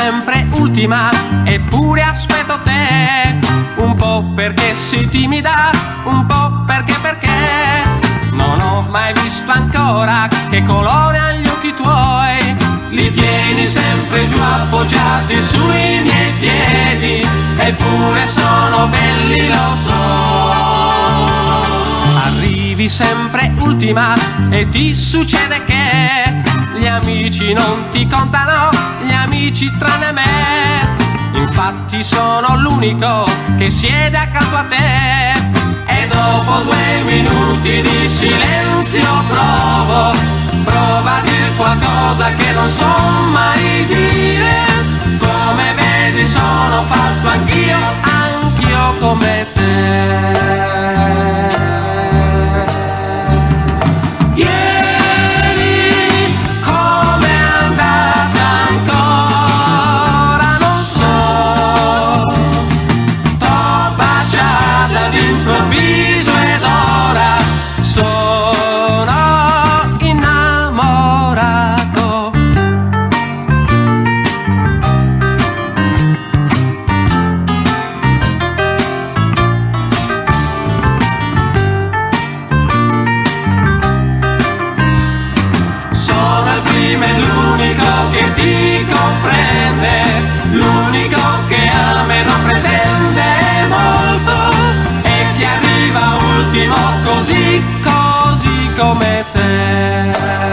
sempre ultima, eppure aspetto te. Un po' perché sei timida, un po' perché non ho mai visto ancora che colore hanno gli occhi tuoi. Li tieni sempre giù appoggiati sui miei piedi, eppure sono belli, lo so. Arrivi sempre ultima e ti succede che gli amici non ti contano, gli amici tranne me. Infatti sono l'unico che siede accanto a te. E dopo 2 minuti di silenzio prova a dire qualcosa che non so mai dire. Come vedi sono fatto anch'io come te. Improvviso ed ora sono innamorato. Sono il primo e l'unico che ti comprende, l'unico che ama e non pretende molto, che arriva ultimo così come te.